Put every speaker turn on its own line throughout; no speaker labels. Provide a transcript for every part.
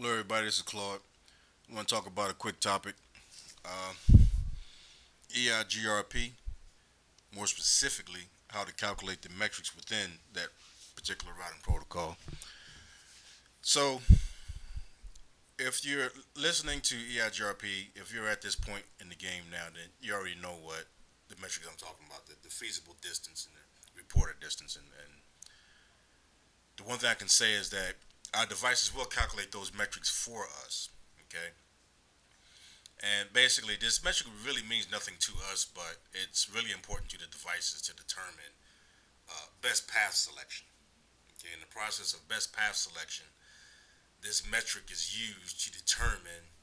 Hello, everybody. This is Claude. I want to talk about a quick topic. Uh, EIGRP, more specifically, how to calculate the metrics within that particular routing protocol. So, if you're listening to EIGRP, if you're at this point in the game now, then you already know what the metrics I'm talking about, the feasible distance and the reported distance. And the one thing I can say is that our devices will calculate those metrics for us. Okay. And basically, this metric really means nothing to us, but it's really important to the devices to determine best path selection. Okay, in the process of best path selection, this metric is used to determine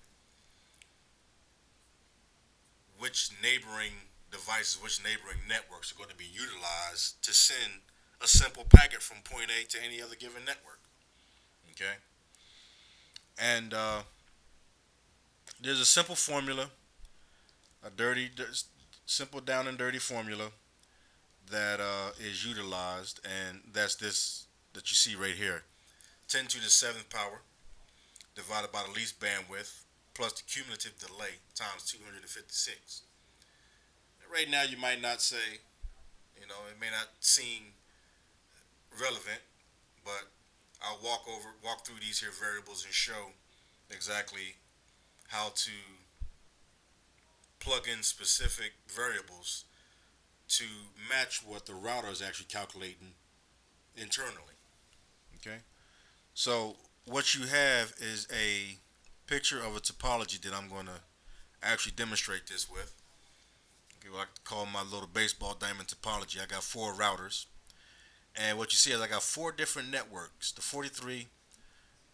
which neighboring devices, which neighboring networks are going to be utilized to send a simple packet from point A to any other given network. Okay, and there's a simple formula, a simple down and dirty formula that is utilized, and that's this that you see right here: 10 to the seventh power divided by the least bandwidth plus the cumulative delay times 256. Right now, you might not say, it may not seem relevant, but I'll walk through these here variables and show exactly how to plug in specific variables to match what the router is actually calculating internally. Okay. So what you have is a picture of a topology that I'm going to actually demonstrate this with. Okay, what I call my little baseball diamond topology. I got four routers, and what you see is I got four different networks: the 43,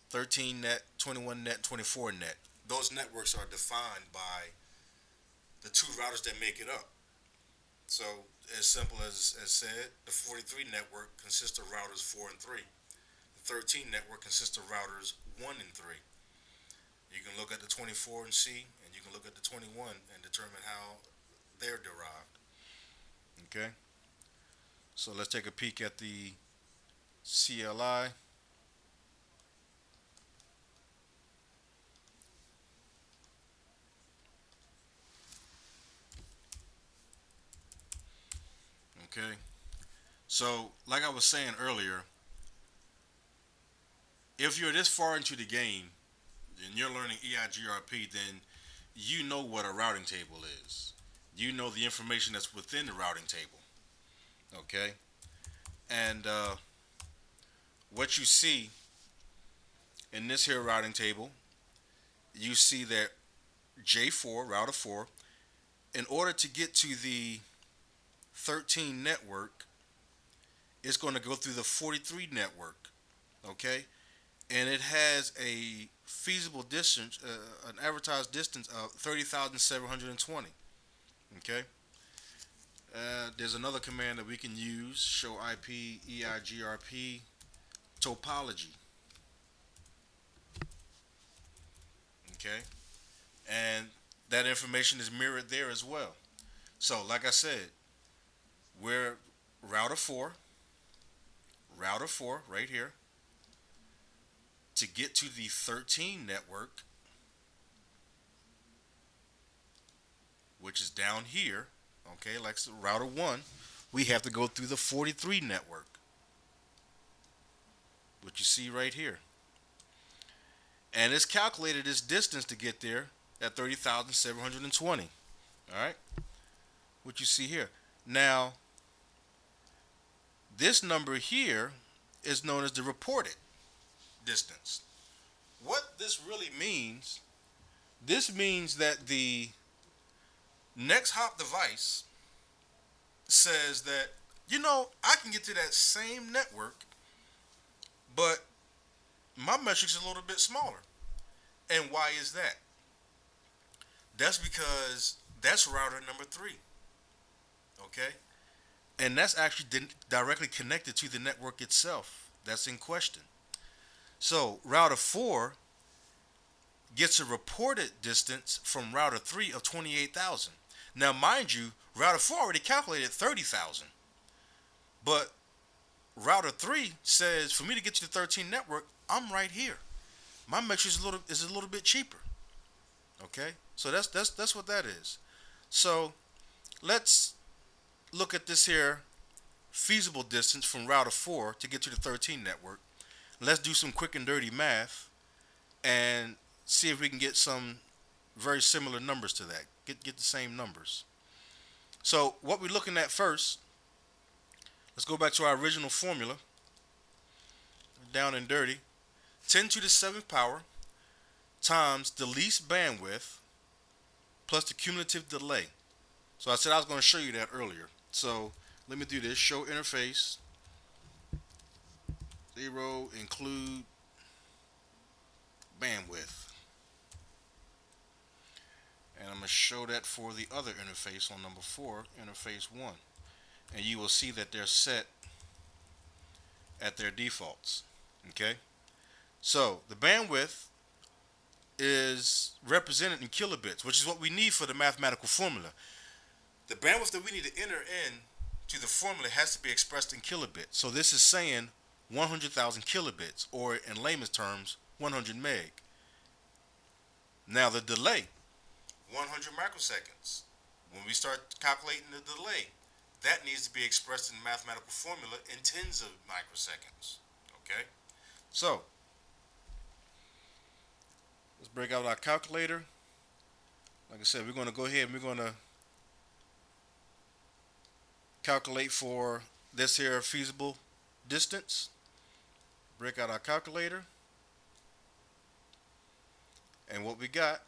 13 net, 21 net, 24 net. Those networks are defined by the two routers that make it up. So as simple as said, the 43 network consists of routers 4 and 3. The 13 network consists of routers 1 and 3. You can look at the 24 and see, and you can look at the 21 and determine how they're derived. Okay, so let's take a peek at the CLI. Okay, so like I was saying earlier, if you're this far into the game and you're learning EIGRP, then you know what a routing table is. You know the information that's within the routing table. Okay, and what you see in this here routing table, you see that J4, router 4, in order to get to the 13 network, it's going to go through the 43 network. Okay, and it has a feasible distance, an advertised distance of 30,720. Okay, there's another command that we can use: show IP EIGRP topology. Okay, and that information is mirrored there as well. So, like I said, we're router 4, router 4 right here. To get to the 13 network, which is down here, okay, like router 1, we have to go through the 43 network, which you see right here. And it's calculated this distance to get there at 30,720. All right, what you see here. Now, this number here is known as the reported distance. What this really means, this means that the next hop device says that, I can get to that same network, but my metric's a little bit smaller. And why is that? That's because that's router number 3. Okay? And that's actually directly connected to the network itself that's in question. So router 4 gets a reported distance from router 3 of 28,000. Now, mind you, router 4 already calculated 30,000. But router 3 says for me to get to the 13 network, I'm right here. My metric is a little bit cheaper. Okay, so that's what that is. So let's look at this here feasible distance from router 4 to get to the 13 network. Let's do some quick and dirty math and see if we can get some very similar numbers to that. Get the same numbers. So what we're looking at first, let's go back to our original formula, down and dirty. 10 to the 7th power times the least bandwidth plus the cumulative delay. So I said I was going to show you that earlier. So let me do this. Show interface 0 include bandwidth. And I'm going to show that for the other interface on number 4, interface 1. And you will see that they're set at their defaults. Okay? So the bandwidth is represented in kilobits, which is what we need for the mathematical formula. The bandwidth that we need to enter in to the formula has to be expressed in kilobits. So this is saying 100,000 kilobits, or in layman's terms, 100 meg. Now the delay, 100 microseconds. When we start calculating the delay, that needs to be expressed in the mathematical formula in tens of microseconds. Okay? So, let's break out our calculator. Like I said, we're going to go ahead and we're going to calculate for this here feasible distance. Break out our calculator. And what we got,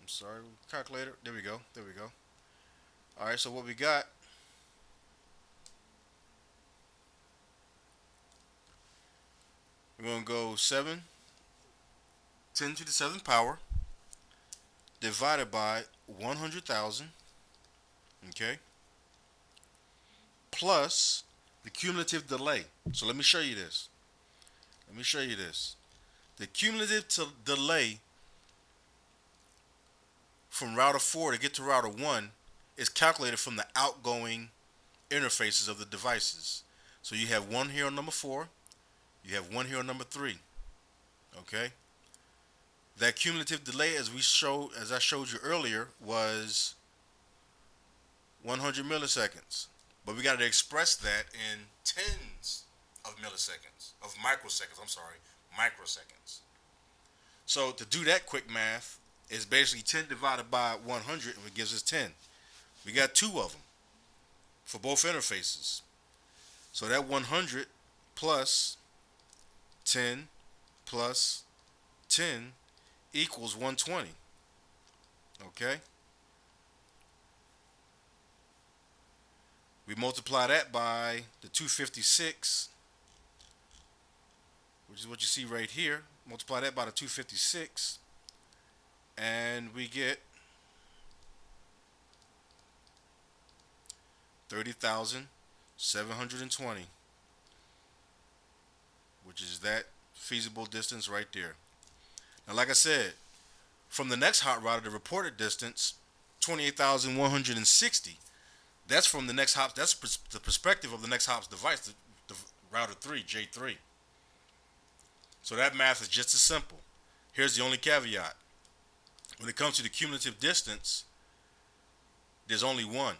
I'm sorry, calculator, there we go. Alright, so what we got, we're going to go 10 to the 7th power divided by 100,000, okay, plus the cumulative delay. So let me show you this. The cumulative delay from router 4 to get to router 1 is calculated from the outgoing interfaces of the devices. So you have one here on number 4, you have one here on number 3. Okay? That cumulative delay, as I showed you earlier, was 100 milliseconds. But we got to express that in tens of milliseconds, of microseconds, microseconds. So to do that quick math is basically 10 divided by 100, and it gives us 10. We got 2 of them for both interfaces. So that 100 plus 10 plus 10 equals 120. Okay? We multiply that by the 256, which is what you see right here. Multiply that by the 256, and we get 30,720, which is that feasible distance right there. Now, like I said, from the next hot router, the reported distance, 28,160. That's from the next hop. That's the perspective of the next hop's device, the router 3, J3. So that math is just as simple. Here's the only caveat. When it comes to the cumulative distance, there's only one,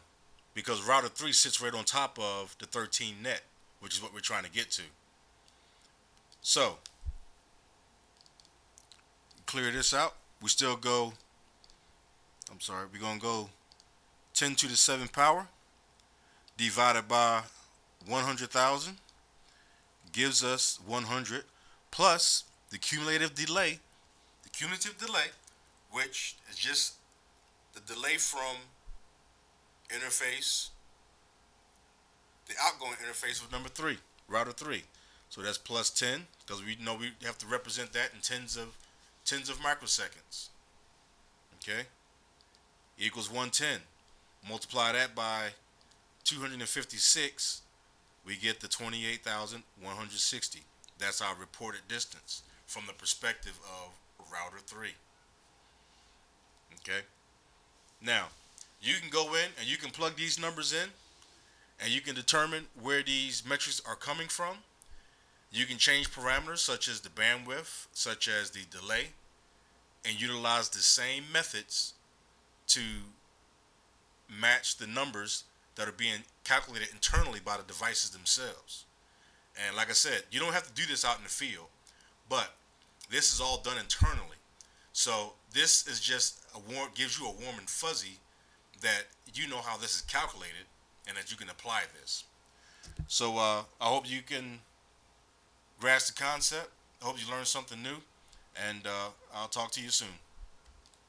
because router 3 sits right on top of the 13 net, which is what we're trying to get to. So, clear this out. We still go, we're going to go 10 to the 7th power divided by 100,000 gives us 100 plus the cumulative delay, which is just the delay from interface, the outgoing interface with number 3, router 3. So that's plus 10, because we know we have to represent that in tens of microseconds. Okay? Equals 110. Multiply that by 256, we get the 28,160. That's our reported distance from the perspective of router 3. Okay? Now, you can go in and you can plug these numbers in and you can determine where these metrics are coming from. You can change parameters such as the bandwidth, such as the delay, and utilize the same methods to match the numbers that are being calculated internally by the devices themselves. And like I said, you don't have to do this out in the field, but this is all done internally. So this is just gives you a warm and fuzzy that you know how this is calculated and that you can apply this. So I hope you can grasp the concept. I hope you learned something new, and I'll talk to you soon.